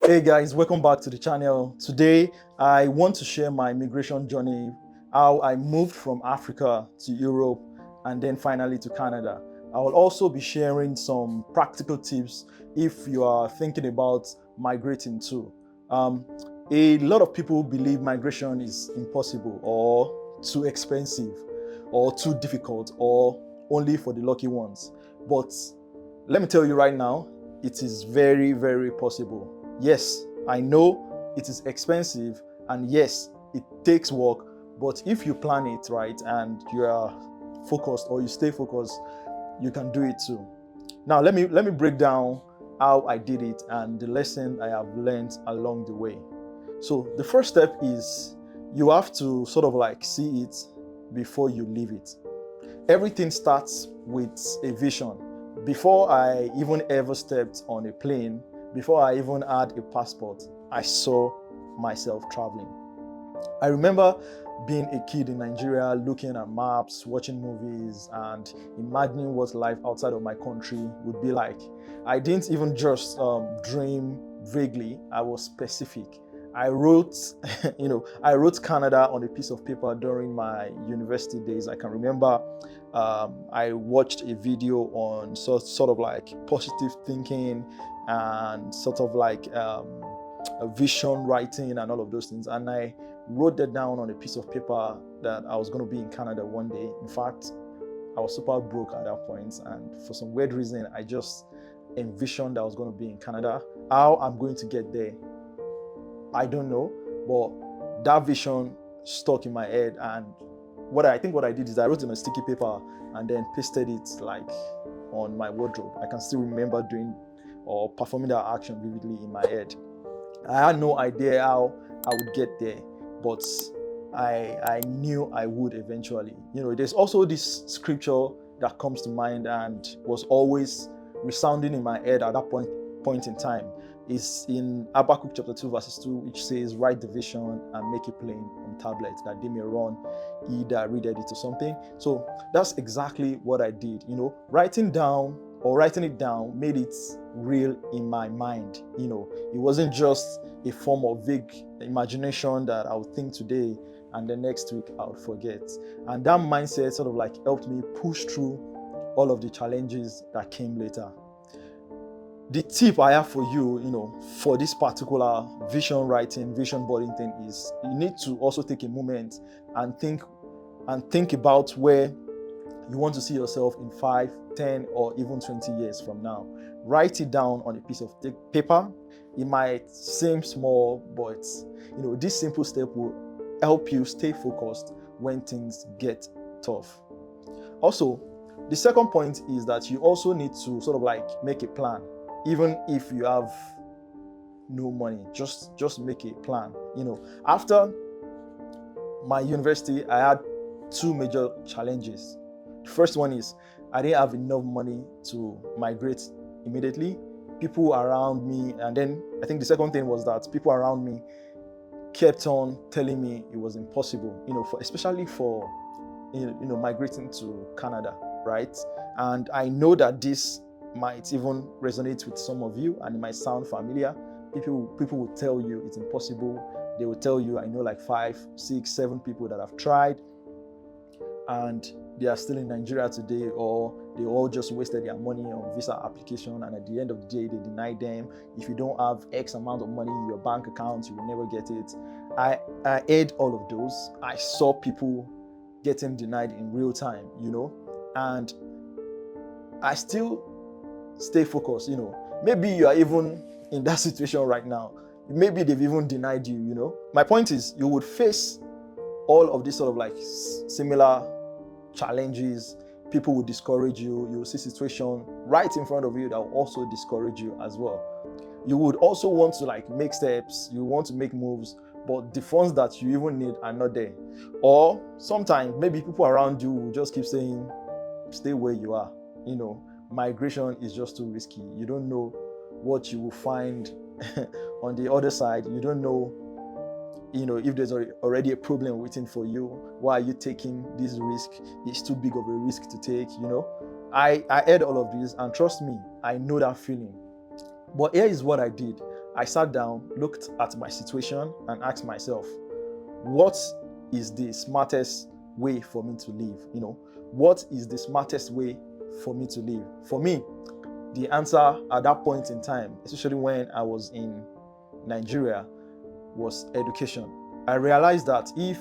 Hey guys, welcome back to the channel. Today, I want to share my migration journey, how I moved from Africa to Europe and then finally to Canada. I will also be sharing some practical tips if you are thinking about migrating too. Um, a lot of people believe migration is impossible or too expensive or too difficult or only for the lucky ones. But let me tell you right now, it is very, very possible. Yes, I know it is expensive, and yes, it takes work, but if you plan it right and you are focused or you stay focused, you can do it too. Now, let me break down how I did it and the lesson I have learned along the way. So, the first step is you have to sort of like see it before you leave it. Everything starts with a vision. Before I even ever stepped on a plane, before I even had a passport, I saw myself traveling. I remember being a kid in Nigeria, looking at maps, watching movies, and imagining what life outside of my country would be like. I didn't even just dream vaguely, I was specific. I wrote, I wrote Canada on a piece of paper during my university days. I can remember I watched a video on sort of like positive thinking and sort of like a vision writing and all of those things. And I wrote that down on a piece of paper that I was going to be in Canada one day. In fact, I was super broke at that point, and for some weird reason, I just envisioned I was going to be in Canada. How I'm going to get there, I don't know, but that vision stuck in my head. And what I did is I wrote it on a sticky paper and then pasted it like on my wardrobe. I can still remember doing or performing that action vividly in my head. I had no idea how I would get there, but I knew I would eventually. There's also this scripture that comes to mind and was always resounding in my head at that point in time. Is in Habakkuk chapter 2 verses 2, which says, "Write the vision and make it plain on tablets, that they may run, he that readeth it," to something. So that's exactly what I did. Writing it down made it real in my mind. It wasn't just a form of vague imagination that I would think today and the next week I would forget. And that mindset sort of like helped me push through all of the challenges that came later. The tip I have for you, for this particular vision writing, vision boarding thing is you need to also take a moment and think about where you want to see yourself in 5, 10, or even 20 years from now. Write it down on a piece of paper. It might seem small, but this simple step will help you stay focused when things get tough. Also, the second point is that you also need to sort of like make a plan. Even if you have no money, just make a plan. After my university, I had two major challenges. The first one is I didn't have enough money to migrate immediately. People around me, and then I think the second thing was that people around me kept on telling me it was impossible, especially for migrating to Canada, right? And I know that this might even resonate with some of you and it might sound familiar. People will tell you it's impossible. They will tell you, I know like 5, 6, 7 people that have tried and they are still in Nigeria today, or they all just wasted their money on visa application, and at the end of the day they deny them. If you don't have X amount of money in your bank account, you will never get it. I heard all of those. I saw people getting denied in real time, and I still stay focused. Maybe you are even in that situation right now. Maybe they've even denied you. My point is, you would face all of these sort of like similar challenges. People will discourage you. You will see situation right in front of you that will also discourage you as well. You would also want to like make steps. You want to make moves, but the funds that you even need are not there. Or sometimes maybe people around you will just keep saying, stay where you are. Migration is just too risky. You don't know what you will find on the other side. You don't know, if there's already a problem waiting for you. Why are you taking this risk? It's too big of a risk to take. I heard all of this, and trust me, I know that feeling. But here is what I did. I sat down, looked at my situation, and asked myself, what is the smartest way for me to live? What is the smartest way for me to live? For me, the answer at that point in time, especially when I was in Nigeria, was education. I realized that if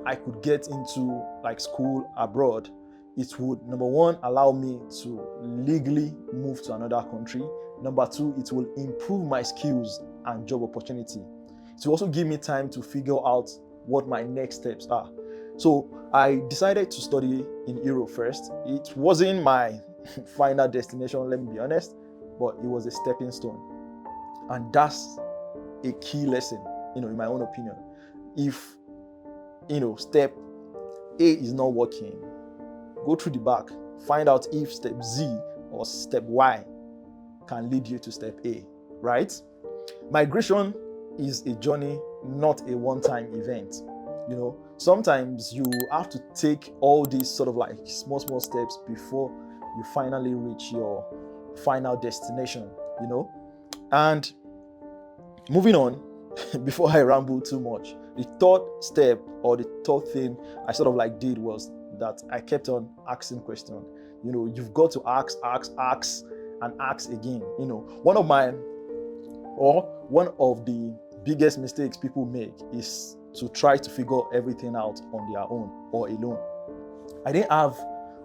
I could get into school abroad, it would, number one, allow me to legally move to another country. Number two, it will improve my skills and job opportunity. It will also give me time to figure out what my next steps are. So I decided to study in Europe first. It wasn't my final destination, let me be honest, but it was a stepping stone. And that's a key lesson, in my own opinion. If, step A is not working, go through the back, find out if step Z or step Y can lead you to step A, right? Migration is a journey, not a one-time event. Sometimes you have to take all these sort of small steps before you finally reach your final destination, And moving on, before I ramble too much, the third step or the third thing I sort of did was that I kept on asking questions. You've got to ask, and ask again. One of the biggest mistakes people make is to try to figure everything out on their own or alone. I didn't have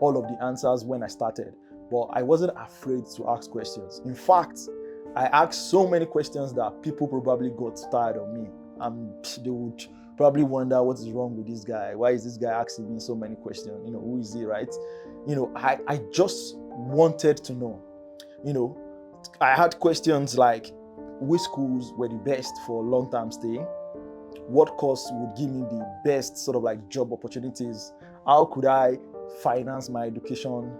all of the answers when I started, but I wasn't afraid to ask questions. In fact, I asked so many questions that people probably got tired of me. They would probably wonder, what is wrong with this guy? Why is this guy asking me so many questions? Who is he, right? I just wanted to know. I had questions like, which schools were the best for long-term stay? What course would give me the best sort of job opportunities? How could I finance my education?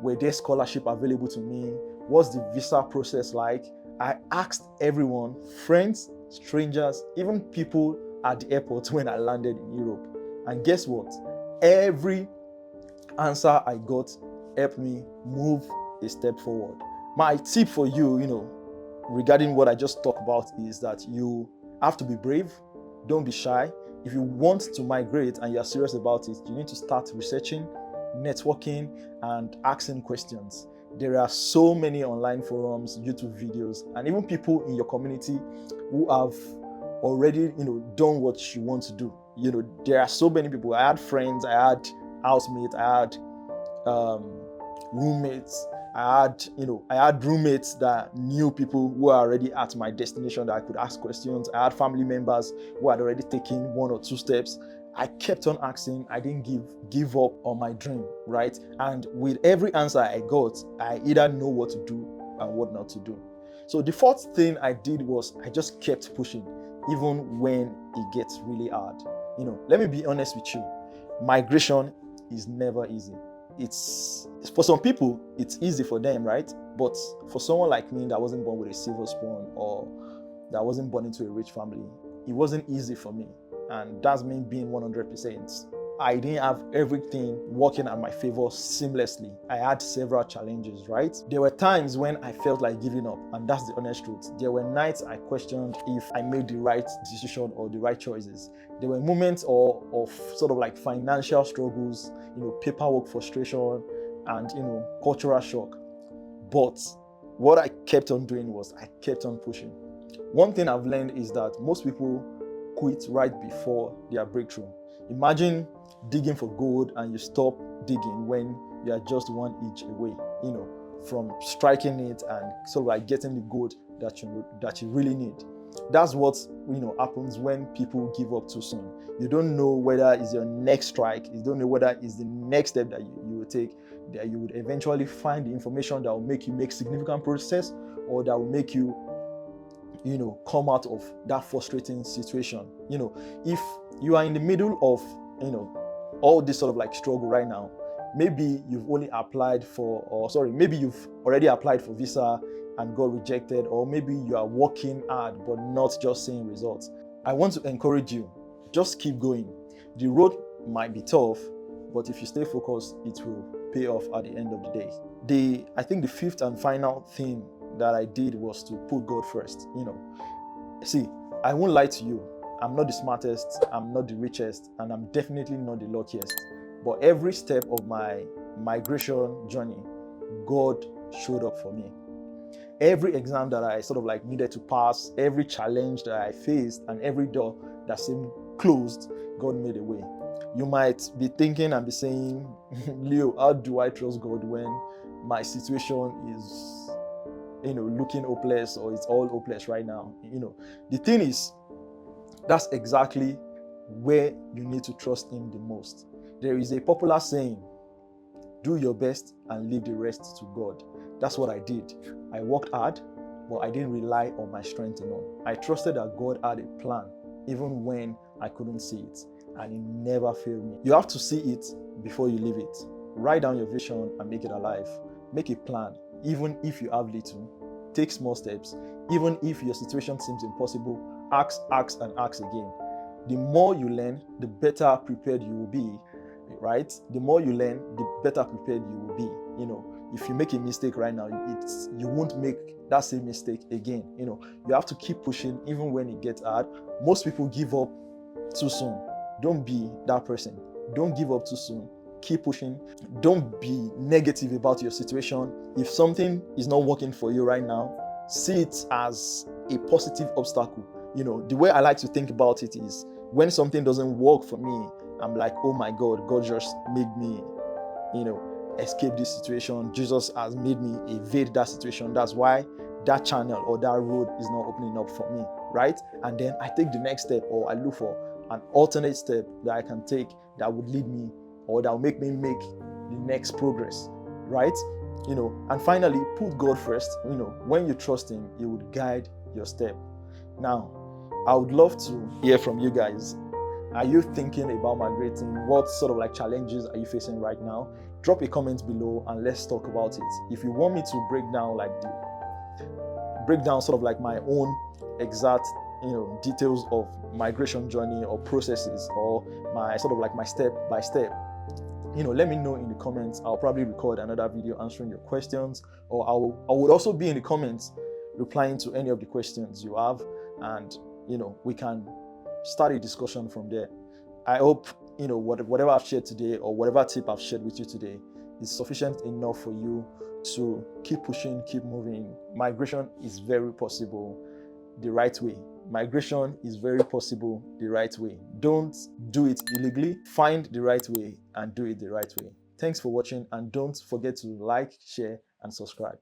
Were there scholarship available to me? What's the visa process like? I asked everyone, friends, strangers, even people at the airport when I landed in Europe. And guess what? Every answer I got helped me move a step forward. My tip for you, regarding what I just talked about is that you have to be brave. Don't be shy. If you want to migrate and you're serious about it, you need to start researching, networking, and asking questions. There are so many online forums, YouTube videos, and even people in your community who have already, done what you want to do. There are so many people. I had friends, I had housemates, I had roommates. I had roommates that knew people who are already at my destination that I could ask questions. I had family members who had already taken 1 or 2 steps. I kept on asking. I didn't give up on my dream, right? And with every answer I got, I either know what to do and what not to do. So the fourth thing I did was I just kept pushing, even when it gets really hard. Let me be honest with you. Migration is never easy. It's for some people, it's easy for them, right? But for someone like me that wasn't born with a silver spoon or that wasn't born into a rich family, it wasn't easy for me. And that's me being 100%. I didn't have everything working at my favor seamlessly. I had several challenges, right? There were times when I felt like giving up, and that's the honest truth. There were nights I questioned if I made the right decision or the right choices. There were moments of sort of financial struggles, paperwork frustration, and cultural shock. But what I kept on doing was I kept on pushing. One thing I've learned is that most people quit right before their breakthrough. Imagine digging for gold and you stop digging when you are just 1 inch away, from striking it and sort of getting the gold that you really need. That's what happens when people give up too soon. You don't know whether it's your next strike. You don't know whether it's the next step that you will take, that you would eventually find the information that will make you make significant progress, or that will make you come out of that frustrating situation. If you are in the middle of all this sort of struggle right now, maybe you've only applied for, maybe you've already applied for visa and got rejected, or maybe you are working hard but not just seeing results. I want to encourage you, just keep going. The road might be tough, but if you stay focused, it will pay off at the end of the day. I think the fifth and final thing that I did was to put God first. See, I won't lie to you. I'm not the smartest, I'm not the richest, and I'm definitely not the luckiest. But every step of my migration journey, God showed up for me. Every exam that I sort of like needed to pass, every challenge that I faced, and every door that seemed closed, God made a way. You might be thinking and be saying, Leo, how do I trust God when my situation is, looking hopeless, or it's all hopeless right now? The thing is, that's exactly where you need to trust Him the most. There is a popular saying, do your best and leave the rest to God. That's what I did. I worked hard, but I didn't rely on my strength alone. I trusted that God had a plan, even when I couldn't see it, and He never failed me. You have to see it before you leave it. Write down your vision and make it alive. Make a plan, even if you have little. Take small steps. Even if your situation seems impossible, ask, and ask again. The more you learn, the better prepared you will be, right? The more you learn, the better prepared you will be. If you make a mistake right now, you won't make that same mistake again. You have to keep pushing even when it gets hard. Most people give up too soon. Don't be that person. Don't give up too soon. Keep pushing. Don't be negative about your situation. If something is not working for you right now, see it as a positive obstacle. The way I like to think about it is, when something doesn't work for me, I'm like, oh my God, God just made me, escape this situation. Jesus has made me evade that situation. That's why that channel or that road is not opening up for me, right? And then I take the next step, or I look for an alternate step that I can take that would lead me, or that will make me make the next progress, right? And finally, put God first. When you trust Him, He would guide your step. Now, I would love to hear from you guys. Are you thinking about migrating? What sort of like challenges are you facing right now? Drop a comment below and let's talk about it. If you want me to break down sort of like my own exact details of migration journey or processes, or my sort of like my step by step, let me know in the comments. I'll probably record another video answering your questions, or I would also be in the comments replying to any of the questions you have, and we can start a discussion from there. I hope whatever I've shared today, or whatever tip I've shared with you today, is sufficient enough for you to keep pushing, keep moving. Migration is very possible the right way. Migration is very possible the right way. Don't do it illegally. Find the right way and do it the right way. Thanks for watching, and don't forget to like, share, and subscribe.